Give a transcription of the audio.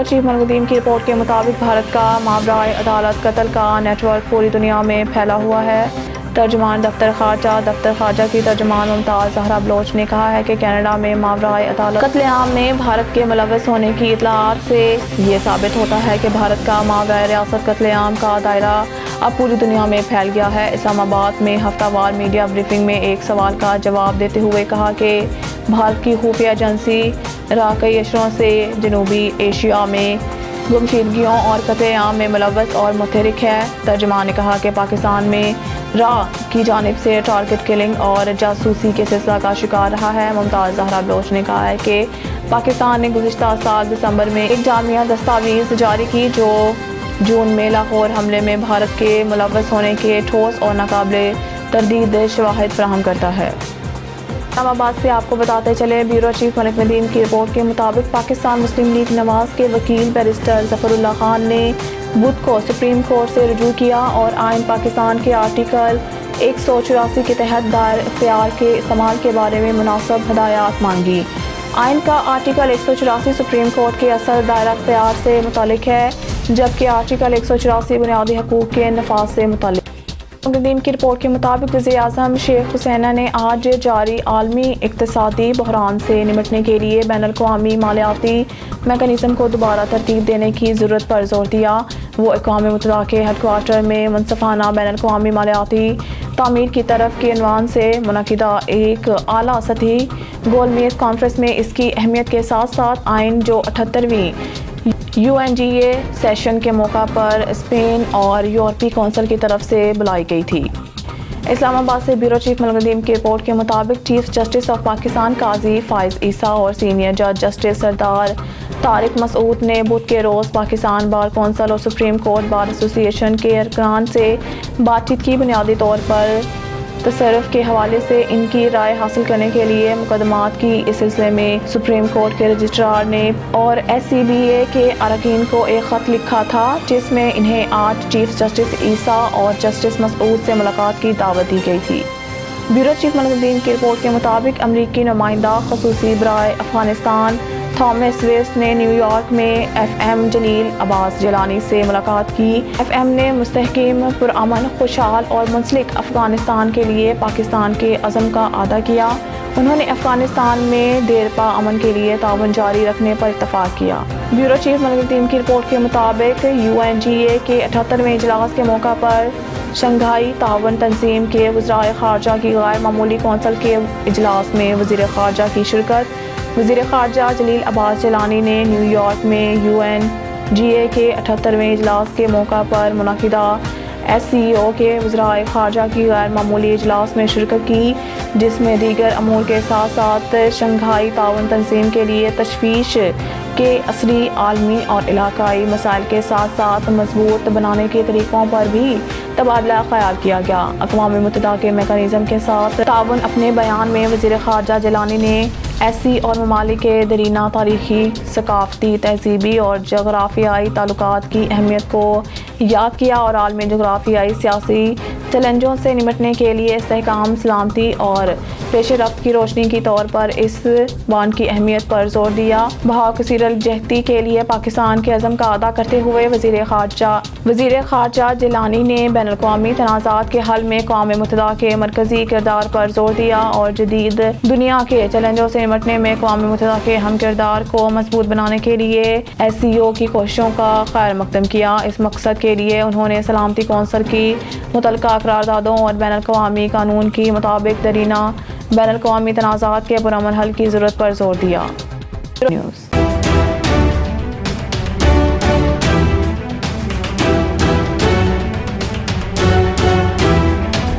Chief मुनव्वरीन की report के मुताबिक भारत का मावराए अदालत कत्ल का नेटवर्क पूरी दुनिया में फैला हुआ है। तर्जुमान दफ्तर खारजा की तर्जुमान मुमताज़ ज़हरा बलोच ने कहा है कि कनाडा में मावराए अदालत कत्लेआम में भारत के मुलव्वस होने की इतलात से ये साबित होता है कि भारत का मावराए रियासत कत्लेआम का दायरा अब पूरी दुनिया में फैल गया है। इस्लामाबाद में हफ्तावार मीडिया ब्रीफिंग में एक सवाल का जवाब देते हुए कहा कि भारत की खुफिया एजेंसी रा कई अशरों से जनूबी एशिया में गुमशुदगियों और कत्लेआम में मुलव्वस और मुतहरिक है। तर्जुमान ने कहा कि पाकिस्तान में रा की जानिब से टारगेट किलिंग और जासूसी के सिलसिला का शिकार रहा है। मुमताज़ ज़हरा बलोच ने कहा है कि पाकिस्तान ने गुज़िश्ता साल दिसंबर में एक जामिया दस्तावेज़ जारी की जो जून में लाहौर हमले में भारत के मुलव्वस होने के ठोस और नाकाबिले तरदीद शवाहिद फराहम करता है। इस्लामाबाद से आपको बताते चले, ब्यूरो चीफ मुनव्वरीन की रिपोर्ट के मुताबिक पाकिस्तान मुस्लिम लीग नवाज के वकील बैरिस्टर ज़फ़रुल्लाह खान ने बुध को सुप्रीम कोर्ट से रुजू किया और आइन पाकिस्तान के आर्टिकल 184 के तहत दायर इख्तियार के इस्तेमाल के बारे में मुनासिब हदायत मांगी। आइन का आर्टिकल 184 सुप्रीम कोर्ट के असल दायरा इख्तियार से मुतालिक है, जबकि आर्टिकल 184 बुनियादी हकूक़ के नफाज से मुतालिक। मुनव्वरीन की रिपोर्ट के मुताबिक वज़ीर-ए-आज़म शेख हुसैना ने आज जारी आलमी इक़्तिसादी बहरान से निपटने के लिए बैनुल-अक़वामी मालियाती मैकेनिज़्म को दोबारा तरतीब देने की ज़रूरत पर जोर दिया। वो अक़वाम मुत्तहिदा के हेडक्वार्टर में मुनसिफ़ाना बैनुल-अक़वामी मालियाती तामीर की तरफ के उन्वान से मुनक़िदा एक आला सतही गोलमेज़ कॉन्फ्रेंस में इसकी अहमियत के साथ साथ आइन जो 78वीं UNGA सेशन के मौका पर स्पेन और यूरोपीय कौंसिल की तरफ से बुलाई गई थी। इस्लामाबाद से ब्यूरो चीफ मुनव्वरीन की रिपोर्ट के मुताबिक चीफ जस्टिस ऑफ पाकिस्तान काजी फाइज ईसा और सीनियर जज जस्टिस सरदार तारिक मसूद ने बुध के रोज़ पाकिस्तान बार कौंसिल और सुप्रीम कोर्ट बार एसोसिएशन के अरकान से बातचीत की। बुनियादी तौर पर तसर्रुफ़ के हवाले से इनकी राय हासिल करने के लिए मुकदमात की इस सिलसिले में सुप्रीम कोर्ट के रजिस्ट्रार ने और SCBA के अरकान को एक ख़त लिखा था, जिसमें इन्हें आज चीफ जस्टिस ईसा और जस्टिस मसूद से मुलाकात की दावत दी गई थी। ब्यूरो चीफ मुनव्वरीन की रिपोर्ट के मुताबिक अमरीकी नुमाइंदा ख़ुसूसी बराए अफ़गानिस्तान थॉमस वेस्ट ने न्यूयॉर्क में FM जलील अब्बास जिलानी से मुलाकात की। FM ने मुस्तहकिम, पुरअमन, खुशहाल और मुंसलिक अफ़गानिस्तान के लिए पाकिस्तान के अज़म का अदा किया। उन्होंने अफ़गानिस्तान में देरपा अमन के लिए ताउन जारी रखने पर इत्तफ़ाक़ किया। ब्यूरो चीफ मुनव्वरीन की रिपोर्ट के मुताबिक UNGA के 78वें इजलास के मौका पर शंघाई ताउन तंजीम के वज़राए ख़ारजा की गैर मामूली कौंसिल के इजलास में वज़ीर ख़ारजा की शिरकत। वज़ीर ख़ारजा जलील अब्बास जिलानी ने न्यूयॉर्क में UNGA के 78वें इजलास के मौका पर मुनक़िदा SCO के वज़राए ख़ारजा की गैर मामूली इजलास में शिरकत की, जिसमें दीगर अमूर के साथ साथ शंघाई ताउन तंजीम के लिए तशवीश के असली आलमी और इलाकाई मसाइल के साथ साथ मजबूत बनाने के तरीक़ों पर भी तबादला ख़याल किया गया। अक़वाम मुत्तहिदा के मैकेनिज़्म के साथ ताउन अपने बयान में वज़ीर ख़ारजा जिलानी ने SC और ममालिक के दरीना तारीख़ी, सकाफ़ती, तहज़ीबी और जोग्राफ़ियाई ताल्लुकात की अहमियत को याद किया और आलमी जोग्राफ़ियाई सियासी चैलेंजों से निपटने के लिए इस्तेहकाम, सलामती और पेश रफ्त की रोशनी की तौर पर इस बांड की अहमियत पर जोर दिया। बहाकसीरजहती के लिए पाकिस्तान के अज़म का अदा करते हुए वज़ीर ख़ारजा जिलानी ने बैनुल-अक़वामी तनाज़ात के हल में अक़वाम मुत्तहिदा के मरकज़ी किरदार पर जोर दिया और जदीद दुनिया के चैलेंजों से निपटने में अक़वाम मुत्तहिदा के हम किरदार को मजबूत बनाने के लिए SCO की कोशिशों का खैर मकदम किया। इस मकसद के लिए उन्होंने सलामती कौंसिल की मुतल्लका करारदादों और बैनुल-अक़वामी कानून की मुताबिक दरीना बैनुल-अक़वामी तनाज़ात के पुरअमन हल की ज़रूरत पर जोर दिया। न्यूज़।